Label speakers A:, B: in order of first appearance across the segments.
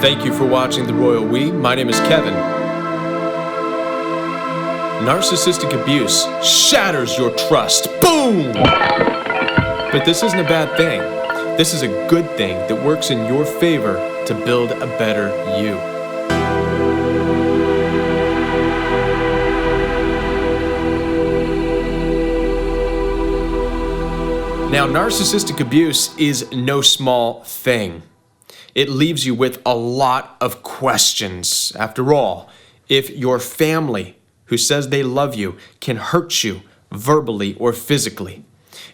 A: Thank you for watching The Royal We. My name is Kevin. Narcissistic abuse shatters your trust. Boom! But this isn't a bad thing. This is a good thing that works in your favor to build a better you. Now, narcissistic abuse is no small thing. It leaves you with a lot of questions. After all, if your family, who says they love you, can hurt you verbally or physically,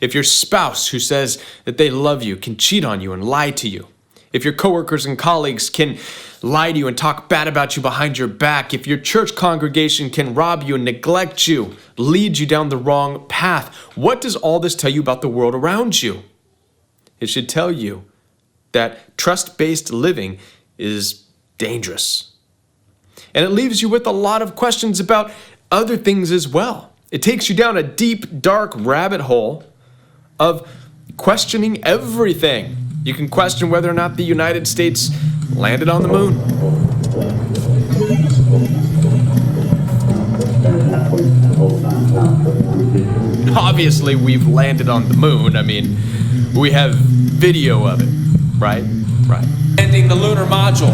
A: if your spouse, who says that they love you, can cheat on you and lie to you, if your coworkers and colleagues can lie to you and talk bad about you behind your back, if your church congregation can rob you and neglect you, lead you down the wrong path, what does all this tell you about the world around you? It should tell you that trust-based living is dangerous. And it leaves you with a lot of questions about other things as well. It takes you down a deep, dark rabbit hole of questioning everything. You can question whether or not the United States landed on the moon. Obviously, we've landed on the moon. I mean, we have video of it. Right. Ending the lunar module.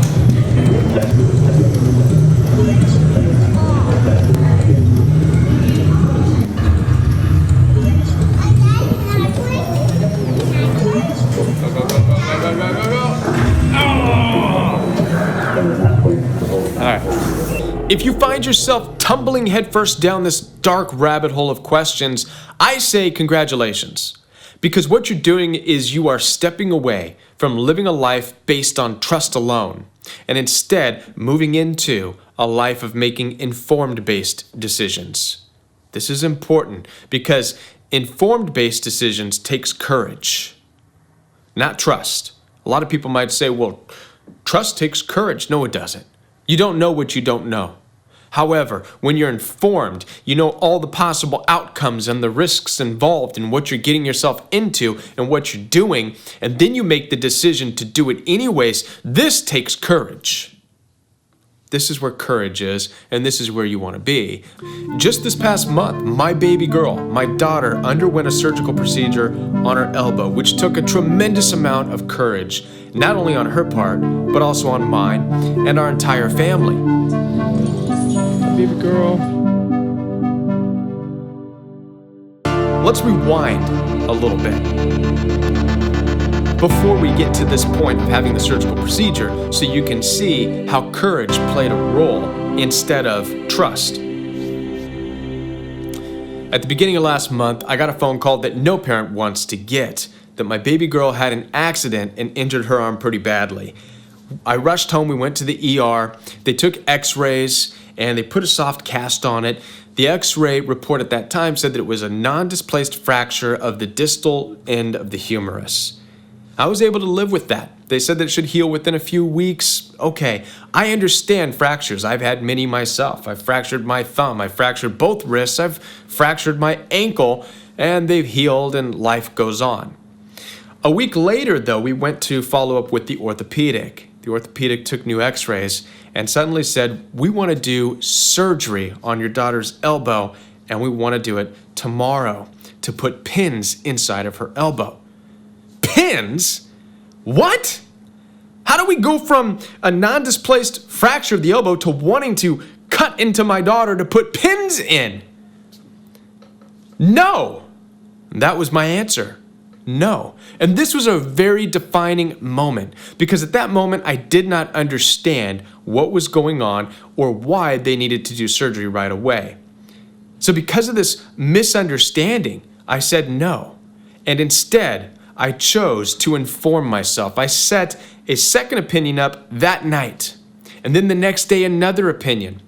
A: All right. If you find yourself tumbling headfirst down this dark rabbit hole of questions, I say congratulations. Because what you're doing is you are stepping away from living a life based on trust alone, and instead moving into a life of making informed-based decisions. This is important because informed-based decisions takes courage, not trust. A lot of people might say, well, trust takes courage. No, it doesn't. You don't know what you don't know. However, when you're informed, you know all the possible outcomes and the risks involved in what you're getting yourself into and what you're doing, and then you make the decision to do it anyways. This takes courage. This is where courage is, and this is where you want to be. Just this past month, my baby girl, my daughter, underwent a surgical procedure on her elbow, which took a tremendous amount of courage, not only on her part, but also on mine and our entire family. Baby girl. Let's rewind a little bit before we get to this point of having the surgical procedure so you can see how courage played a role instead of trust. At the beginning of last month, I got a phone call that no parent wants to get, that my baby girl had an accident and injured her arm pretty badly. I rushed home, we went to the ER, they took x-rays, and they put a soft cast on it. The x-ray report at that time said that it was a non-displaced fracture of the distal end of the humerus. I was able to live with that. They said that it should heal within a few weeks. Okay, I understand fractures. I've had many myself. I've fractured my thumb. I've fractured both wrists. I've fractured my ankle, and they've healed and life goes on. A week later, though, we went to follow up with the orthopedic. The orthopedic took new x-rays and suddenly said, we want to do surgery on your daughter's elbow, and we want to do it tomorrow to put pins inside of her elbow. Pins? What? How do we go from a non-displaced fracture of the elbow to wanting to cut into my daughter to put pins in? No. That was my answer. No. And this was a very defining moment because at that moment I did not understand what was going on or why they needed to do surgery right away. So because of this misunderstanding, I said no. And instead, I chose to inform myself. I set a second opinion up that night. And then the next day, another opinion.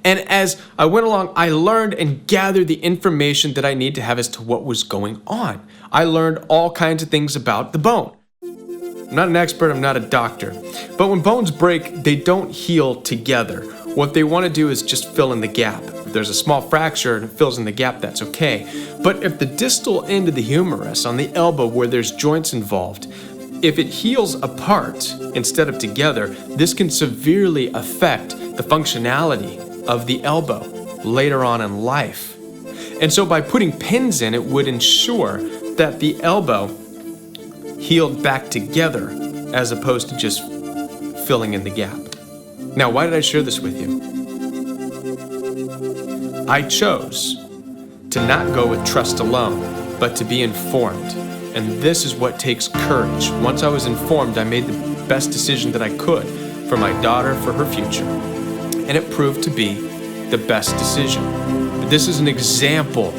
A: And as I went along, I learned and gathered the information that I need to have as to what was going on. I learned all kinds of things about the bone. I'm not an expert, I'm not a doctor. But when bones break, they don't heal together. What they want to do is just fill in the gap. If there's a small fracture and it fills in the gap, that's okay. But if the distal end of the humerus on the elbow where there's joints involved, If it heals apart instead of together, this can severely affect the functionality of the elbow later on in life. And so by putting pins in, it would ensure that the elbow healed back together as opposed to just filling in the gap. Now, why did I share this with you? I chose to not go with trust alone, but to be informed. And this is what takes courage. Once I was informed, I made the best decision that I could for my daughter, for her future. And it proved to be the best decision. But this is an example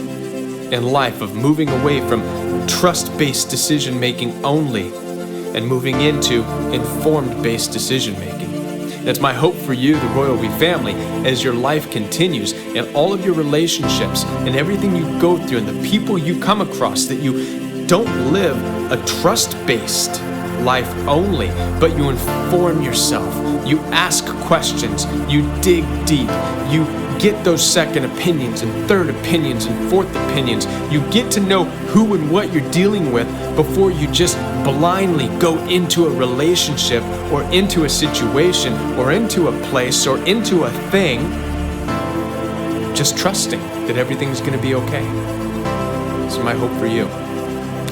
A: in life of moving away from trust-based decision-making only and moving into informed-based decision-making. That's my hope for you, the Royal We family, as your life continues and all of your relationships and everything you go through and the people you come across, that you don't live a trust-based life only, but you inform yourself, you ask questions, you dig deep, you get those second opinions and third opinions and fourth opinions. You get to know who and what you're dealing with before you just blindly go into a relationship or into a situation or into a place or into a thing, just trusting that everything's going to be okay. This is my hope for you.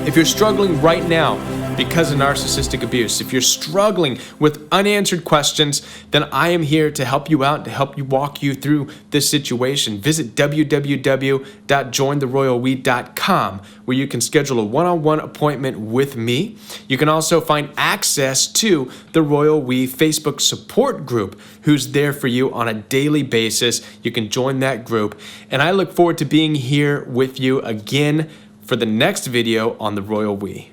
A: If you're struggling right now because of narcissistic abuse, if you're struggling with unanswered questions, then I am here to help you out, to help you walk you through this situation. Visit www.jointheroyalwe.com, where you can schedule a one-on-one appointment with me. You can also find access to the Royal We Facebook support group, who's there for you on a daily basis. You can join that group. And I look forward to being here with you again for the next video on the Royal We.